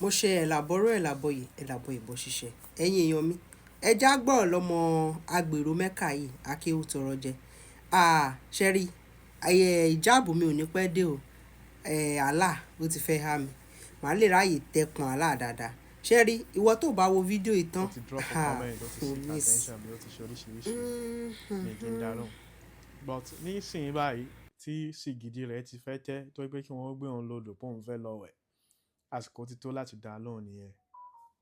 mo ṣe ẹ̀làbọ̀rọ̀ ẹ̀làbọ̀ ìbò ṣiṣẹ́ ẹ̀yin èèyàn mi ẹja gbọ́rọ̀ lọ́mọ agbèrò mẹ́ka yìí akéwù tọrọ jẹ ṣẹ́rí ayẹ ìjáàbù mi ò ní pẹ́ dé o àlà ló ti fẹ́ há mi màá lè ráàyè tẹkùn àlà dáadáa ṣẹ́rí ìwọ tó bá wo fídíò ìtàn ó ti drop a comment ó ti seek attention mi ó ti ṣe oríṣiríṣi ní kí n dáhùn but nísìnyí báyìí tí sìgìdì rẹ̀ ti fẹ́ tẹ́ tó pé kí wọ́n gbé òun lodò pé òun fẹ́ lọ wẹ̀ àsìkò ti tó láti dá lóhùn nìyẹn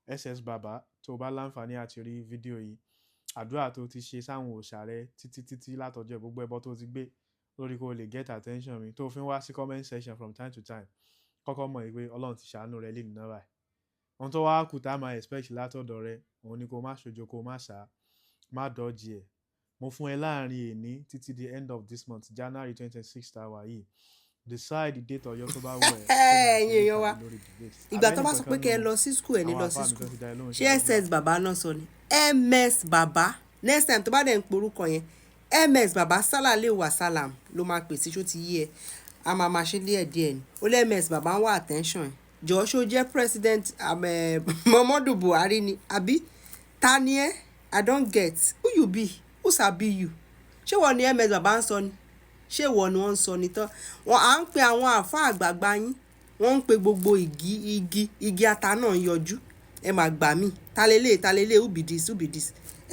Msbaba tó bá láǹfààní àti rí fídíò yìí àdúrà tó ti ṣe sáwọn òòṣà rẹ títí látọjọ́ gbogbo ẹbọ tó ti gbé lórí kó lè get attention mi tó fi ń wá sí comment section from time to time kọ́kọ́ mọ̀ pé Ọlọ́run ti ṣàánú rẹ lè nínú báyìí ohun tó wá kù tá a máa expect látọ̀dọ̀ rẹ òun ni kó má ṣojo kó má ṣá má dọ́jì ẹ̀ mo fún ẹ láàrin èní títí the end of this month January 26 tá a wà yìí decide date ọjọ́ tó bá wù ẹ́. ẹ̀yin èèyàn wa ìgbà tó bá sọ pé kẹ́ ẹ lọ sí school ẹ̀ ní lọ sí school ṣé Msbaba náà sọ ni Msbaba next time tó bá dẹ̀ ń porúkọ yẹn Msbaba sálàlẹ̀ wà sálàm ló máa pèsè ṣó ti yí ẹ a máa ṣe díẹ̀ ni ó lé Msbaba ń wá attention ẹ̀ jọ̀ọ́ ṣó jẹ́ president Muhammadu Buhari ni àbí ta ni ẹ́ I don't get who you be who sabi you ṣé wọ́n ní Msbaba ń sọ ni ṣé ìwọ ni wọ́n ń sọ ní tán wọn à ń pe àwọn àáfàá àgbààgbà yín wọ́n ń pe gbogbo igi ata náà yọjú ẹ mà gbà mí talélé ubidis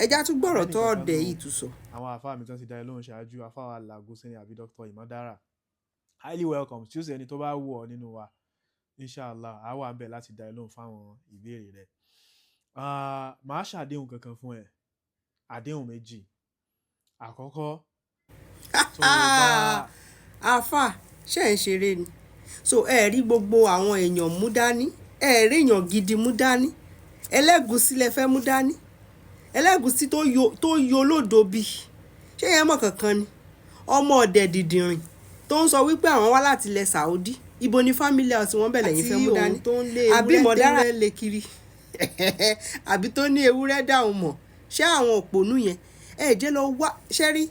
ẹjá tún gbọ́rọ̀ tó ọ̀dẹ̀ yìí tún sọ. àwọn àáfàá mi tán ti dá ẹ lóhùn ṣáájú àáfàá Lagos sẹ́ni àbí Dr. Imodara highly welcome choose ẹni tó bá wù ọ́ nínú wa inshallah a wà ń bẹ̀ láti dá ẹ lóhùn fáwọn ìbéèrè rẹ màá ṣàdéhùn kankan fún ẹ àdéhùn méjì àkọ́kọ́ àfà ṣe ń ṣeré ni so ẹ rí gbogbo àwọn èèyàn mú dání ẹ rí èèyàn gidi mú dání ẹlẹ́gùsí lẹ fẹ́ mú dání ẹlẹ́gùsí tó yọ lódò bí ṣé yẹn mọ̀ kankan ni ọmọ ọ̀dẹ̀ dìdìrìn tó ń sọ wípé àwọn wá láti ilẹ̀ Saudi ibo ni family house wọn bẹ̀rẹ̀ yín fẹ́ mú dání àbí mọ̀dára lè kiri àbí tó ní ewúrẹ́ dáhùn mọ̀ ṣé àwọn òpònú yẹn ẹ jẹ́ lọ wá ṣẹ́rí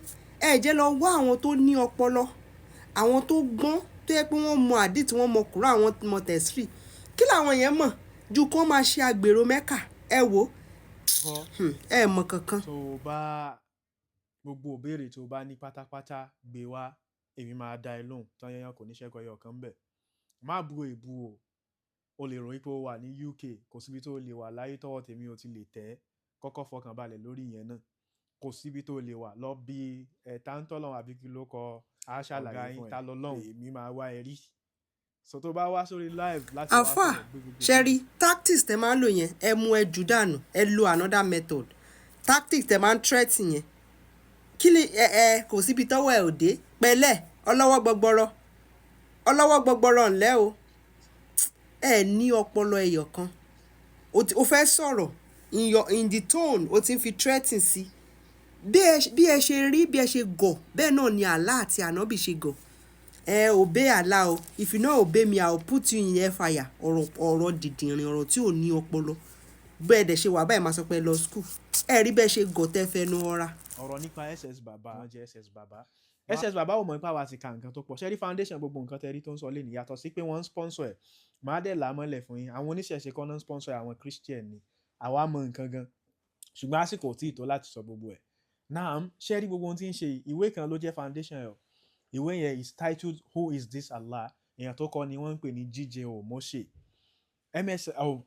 ẹ jẹ́ lọ wá àwọn tó ní ọpọlọ àwọn tó gbọ́n tó yẹ pé wọ́n mọ àdìtì wọ́n mọ kúrò àwọn mọ tẹ̀sírì kí làwọn yẹn mọ̀ ju kó máa ṣe àgbèrò mẹ́kà ẹ wò ẹ mọ̀ kankan. tó o bá gbogbo ìbéèrè tó o bá ní pátápátá gbé wá èmi máa dá ẹ lóhùn tán yẹn kò ní ṣẹ́kọ̀ọ́ ẹyọ kan bẹ̀ má bu èbú o lè ròyìn pé o wà ní UK kò síbi tó lè wà láyé tọ́wọ́ tèmi ò ti lè tẹ̀ kọ́kọ́ fọkàn balẹ̀ lórí ìyẹn náà kò síbi tó lè wà lọ bí ẹ̀ta ń tọ́lọ́run àbí kí ló kọ aṣàlàyé fún ẹ ta lọ́lọ́run èmi máa wá ẹ rí so tó bá wá sórí live láti wá sọ̀rọ̀ gbogbo ṣẹ́rí tactics tẹ máa ń lò yẹn ẹ mú ẹ jù dànù ẹ lo another method tactics tẹ máa ń threat yẹn kí ni kò síbi tọ́wọ́ ẹ ò dé pẹ̀lẹ́ ọlọ́wọ́ gbọgbọrọ ńlẹ́ o ẹ ní ọpọlọ ẹyọ kan o fẹ́ sọ̀rọ̀ in the tone o ti ń fi threatening sí bí ẹ ṣe rí bí ẹ ṣe gọ̀ bẹ́ẹ̀ náà ni Allah àti ànábì ṣe gọ̀ obey Allah o if you no obey me I will put you in air fire ọ̀rọ̀ dìdìrín ọ̀rọ̀ tí ò ní ọpọlọ bẹ́ẹ̀ dẹ̀ ṣe wà báyìí máa sọ pé lọ school ẹ rí bẹ́ẹ̀ ṣe gọ̀ tẹ́ fẹnu ọra. ọ̀rọ̀ nípa Msbaba wọ́n jẹ́ Msbaba ò mọ̀ nípa wa ti ka nǹkan tó pọ̀ ṣẹ́rí foundation gbogbo nǹkan tẹ́rí tó ń sọ lé ní yàtọ̀ sí pé wọ́n ń sponsor ẹ̀ máa dẹ̀ làmọ́lẹ̀ fún yín àwọn oníṣẹ̀ṣe kan náà ń sponsor àwọn Christian ni àwa mọ̀ nǹkan gan ṣùgbọ́n àsìkò tí ì tó láti sọ gbogbo ẹ̀ náà ṣẹ́rí gbogbo ohun tí ń ṣe ìwé kan ló jẹ́ foundation ẹ̀ ìwé yẹn is titled Who is this Allah èèyàn tó kọ ni wọ́n ń pè ní GJO Moshe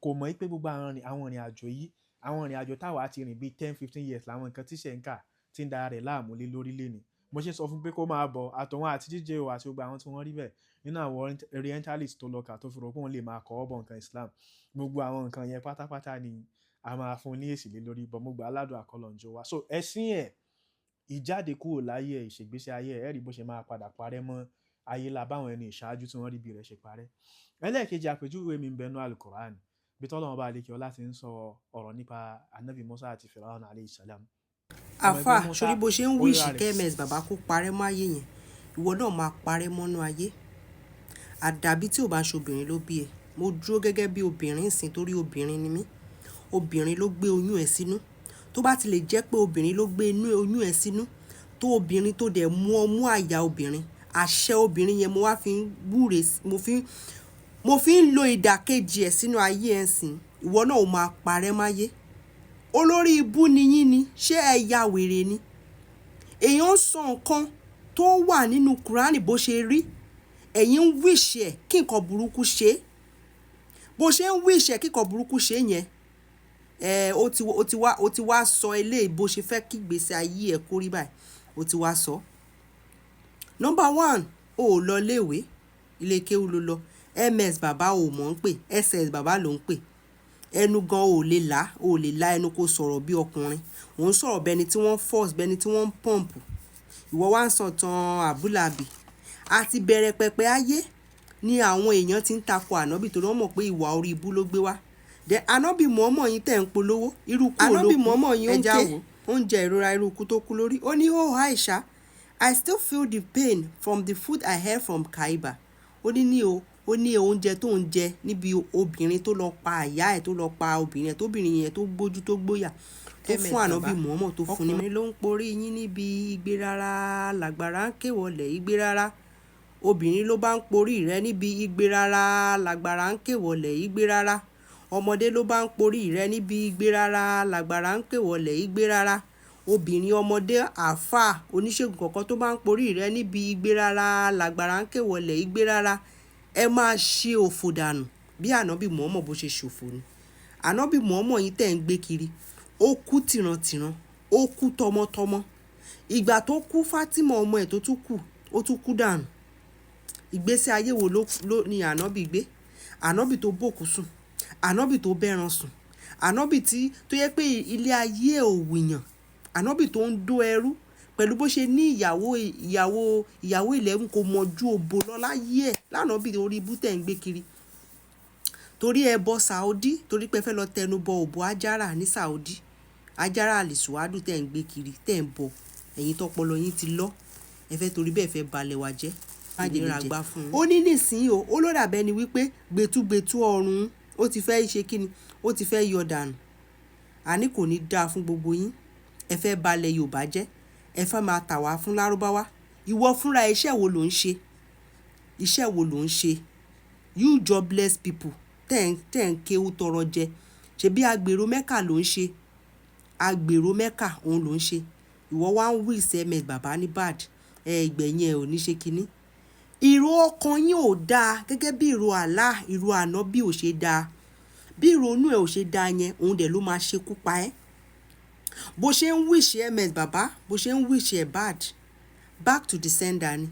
kò mọ̀ pé gbogbo àwọn ìrìn àjò yìí àwọn ìrìn àjò táwa ti rìn bíi 10-15 years làwọn nǹkan tí ṣe ń kà tí ń da rẹ̀ láàmú lé lórí lé ni mo ṣe sọ fún pé kó máa bọ̀ àtọ̀wọn àti GJO àti gbogbo àwọn tí wọ́n rí bẹ́ẹ̀ nínú àwọn orientalist tó lọ́kà tó fi rò pé òun lè máa kọ́ ọ́ bọ̀ nǹkan Islam gbogbo àwọn nǹkan yẹn pátápátá ni a máa fún ní èsì lé lórí bọ̀ mo gbà aládùn àkọlọ̀njọ wa so ẹ̀sìn ẹ̀ ìjáde kúrò láyé ẹ̀ ìṣègbésí ayé ẹ̀ rí bó ṣe máa padà parẹ́ mọ́ ayé la báwọn ẹni ìṣáájú tí wọ́n rí bí rẹ̀ ṣe parẹ́ ẹlẹ́ẹ̀kejì àpèjúwe mi ń bẹnu alukoran bí tọ́lọ́wọ́n bá lékè ọlá ti ń sọ ọ̀rọ̀ nípa anabi Musa àti Firaun alayhi salam. àfà sórí bó ṣe ń wíṣì Msbaba kó parẹ́ mọ́ ayé yẹn ìwọ náà máa parẹ́ mọ́nú ayé àdàbí tí ò bá ṣobìnrin ló bí ẹ mo dúró gẹ́gẹ́ bí obìnrin ìsìn torí obìnrin ni mí obìnrin ló gbé oyún ẹ sínú tó bá ti lè jẹ́ pé obìnrin ló gbé inú oyún ẹ sínú tó obìnrin tó dẹ̀ mú ọmú àyà obìnrin àṣẹ obìnrin yẹn mo wá fi ń wúre mo fi mo fi ń lo ìdàkejì ẹ̀ sínú ayé ẹ̀ sìn, ìwọ náà ò máa parẹ́ máyé. Olórí ibú ni yín ni, ṣé ẹ ya wèrè ni? Èèyàn ń sọ nǹkan tó wà nínú Kùránì bó ṣe rí, ẹ̀yin ń wíṣì ẹ̀ kí nǹkan burúkú ṣe. Bó ṣe ń wíṣì ẹ̀ kí nǹkan burúkú ṣe yẹn, ó ti wá sọ eléyìí bó ṣe fẹ́ kí ìgbésí ayé ẹ̀ kó rí báyìí, ó ti wá sọ. Number one, o ò lọ léèwé, ilé kéwú ló lọ. Msbaba ò mọ̀ ń pè, ssbaba ló ń pè. Ẹnu gan ò lè la ẹnu kó sọ̀rọ̀ bí ọkùnrin. Ò ń sọ̀rọ̀ bẹni tí wọ́n force, bẹni tí wọ́n pọ́ǹpù. Ìwọ wá ń sọ tán àbúlàbì. Àti bẹ̀rẹ̀ pẹpẹ ayé ni àwọn èèyàn ti ń takò ànábì torí wọ́n mọ̀ pé ìwà orí ibú ló gbé wá. Ànábì mọ̀ọ́mọ̀ yín tẹ̀ ń polówó, irú kú olókùn. Ànábì mọ̀ọ́mọ̀ yín ó ń jẹ ìrora irú kú tó kú lórí. Ó ní, oh Aisha, I still feel the pain from the food I had from Kaiba. Ó ní oúnjẹ tó ń jẹ níbi obìnrin tó lọ pa àyà ẹ̀, tó lọ pa obìnrin ẹ̀, tóbìnrin yẹn tó gbójú tó gbóyà, tó fún ànábì mọ̀ọ́mọ̀ tó fún ní. Ọkùnrin ló ń porí yín níbi igbe rárá, làgbàrá ń kéwọlẹ̀ igbe rárá. Obìnrin ló bá ń porí rẹ níbi igbe rárá, làgbàrá ń kéwọlẹ̀ igbe rárá. Ọmọdé ló bá ń porí rẹ níbi igbe rárá, làgbàrá ń kéwọlẹ̀ igbe rárá. Obìnrin, ọmọdé, àáfàá, oníṣègùn kọ̀ọ̀kan tó bá ń porí rẹ níbi igbe rárá, làgbàrá ń kéwọlẹ̀ igbe rárá. Ẹ máa ṣe òfò dànù bí ànábì mọ̀ọ́mọ̀ bó ṣe ṣòfò ni. Ànábì mọ̀ọ́mọ̀ yín tẹ̀ ń gbé kiri, ó kú tìrantìran, ó kú tọmọtọmọ. Ìgbà tó kú Fátímà ọmọ ẹ̀ tó tún kù, ó tún kú dànù. Ìgbésí ayé wo ló ni ànábì gbé? Ànábì tó bòkú sùn, ànábì tó bẹ́ran sùn, ànábì tó yẹ pé ilé ayé ẹ̀ ò wìyàn, ànábì tó ń dó ẹrú pẹ̀lú bó ṣe ní ìyàwó 11 kò mọ̀ ju òbò lọ láyé ẹ̀. Lánàbì orí ibú tẹ̀ ń gbé kiri torí ẹ bọ Saudi, torí pé fẹ́ lọ tẹnu bọ òbò Ajára ní Saudi. Ajára àlìsùwádù tẹ̀ ń gbé kiri, tẹ̀ ń bọ, ẹ̀yin tọpọlọ yín ti lọ, ẹ fẹ́ torí bẹ́ẹ̀ fẹ́ balẹ̀ wá jẹ́. Ó ní nísìnyí ó ló dàbẹ́ ni wípé gbẹtugbẹtu ọrùn ó ti fẹ́ ṣe kíni, ó ti fẹ́ yọ dànù. Àní kò ní dáa fún gbogbo yín. Ẹ fẹ́ balẹ̀ Yorùbá jẹ́, ẹ fẹ́ máa tà wá fún Lárúbáwá. Ìwọ fúnra iṣẹ́ wo ló ń ṣe? Iṣẹ́ wo ló ń ṣe? You jobless people tẹ̀ ń kéwú tọrọ jẹ. Ṣebí agbèrò Mẹ́kà ló ń ṣe? Agbèrò Mẹ́kà òun ló ń ṣe. Ìwọ wá ń wí sẹ́mẹ̀ bàbá ní bad. Ìgbẹ̀yìn ẹ̀ ò ní ṣe kíní. Ìró ọkàn yín ò dáa gẹ́gẹ́ bí ìró Allah, ìró ànábì ò ṣe dáa. Bí ìrònú ẹ̀ ò ṣe dáa yẹn, òun dẹ̀ ló máa ṣekú pa ẹ́. Bó ṣe ń wíṣì Msbaba, bó ṣe ń wíṣì ẹ̀ bad, back to the sender ni.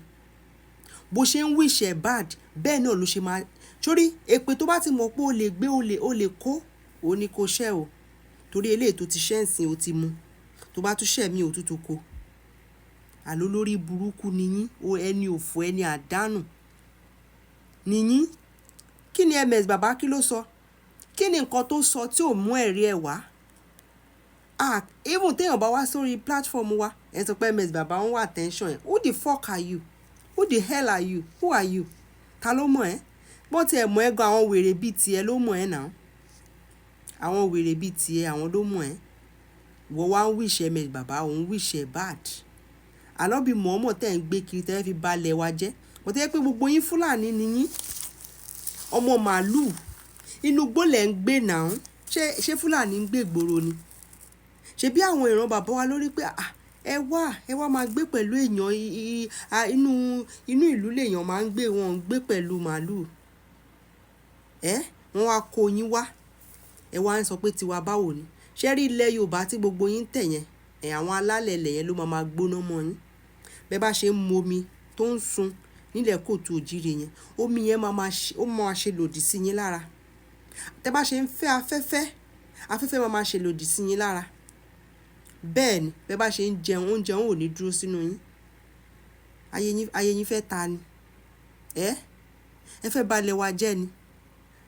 Bó ṣe ń wíṣì ẹ̀ bad, bẹ́ẹ̀ náà ló ṣe máa. Sórí èpè tó bá ti mọ̀ pé o lè gbé, o lè kó, o ní kó ṣẹ́ o. Torí eléyìí tó ti ṣẹ́ ǹsìn o ti mu. Tó bá tún ṣẹ́ mi ò tútù ko. Àló lórí burúkú ni yín, ẹni òfò, ẹni àdánù ni yín. Kí ni Msbaba kí ló sọ? Kí ni nǹkan tó sọ tí ò mú ẹ̀rí ẹ̀ wá? Even téèyàn bá wá sórí platform wa, ẹ sọ pé Msbaba ń wá attention ẹ̀. Who the fuck are you? Who the hell are you? Who are you? Ta ló mọ̀ ẹ́? Bọ́n ti ẹ̀ mọ̀ ẹ́ gan, àwọn wèrè bíi tiẹ̀ ló mọ̀ ẹ́ náà. Àwọn wèrè bíi tiẹ̀, àwọn ló mọ̀ ẹ́. Ìwọ wá ń wíṣẹ́ Msbaba, òun wíṣẹ́ bad. Ànábì mọ̀ọ́mọ̀ tẹ̀ ń gbé kiri tẹ́ fi balẹ̀ wa jẹ́. Mo tẹ́ pé gbogbo yín Fúlàní ni yín. Ọmọ màálù inú igbó lẹ̀ ń gbé náà. Ṣé Fúlàní ń gbé ìgboro ni? Ṣé bí àwọn ìran bàbá wa lórí pé ẹ wá máa gbé pẹ̀lú èèyàn, inú ìlú lèèyàn máa ń gbé, wọn ń gbé pẹ̀lú màálù. Wọ́n wá kó yín wá, ẹ wá ń sọ pé tiwa báwo ni? Ṣé rí ilẹ̀ Yorùbá tí gbogbo yín tẹ̀ yẹn, àwọn alálẹ̀ ilẹ̀ yẹn ló máa gbóná mọ́ yín. Bẹ́ẹ̀ bá ṣe ń mu omi tó ń sun nílẹ̀ kòtò òjìrè yẹn, omi yẹn máa ṣe lòdì sí yín lára. Tẹ́ bá ṣe ń fẹ́ afẹ́fẹ́ máa ṣe lòdì sí yín lára. Bẹ́ẹ̀ ni bẹ́ẹ̀ bá ṣe ń jẹun, oúnjẹ ò ní dúró sínú yín. Ayé yín fẹ́ ta ni? Ẹ fẹ́ balẹ̀ wa jẹ́ ni?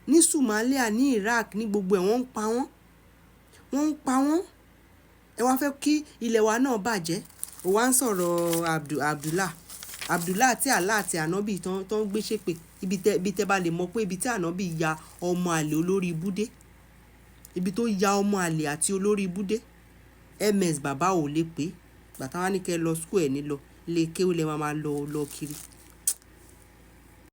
Ní Somalia, ní Iraq, ní gbogbo ẹ̀ wọ́n ń pa wọ́n. Ẹ wá fẹ́ kí ilẹ̀ wa náà bàjẹ́. Ó wá ń sọ̀rọ̀ Abdullah àti Allah àti ànábì tó ń gbé ṣépè. Ibi tẹ́ bá lè mọ̀ pé ibi tí ànábì ya ọmọ àlè olórí ibú dé. Ibi tó ya ọmọ àlè àti olórí ibú dé. Msbaba ò lè pé. Bàtà wá ní kẹ́ lọ school ẹ̀ ní lọ. Ilé kéwú lẹ máa lọ kiri.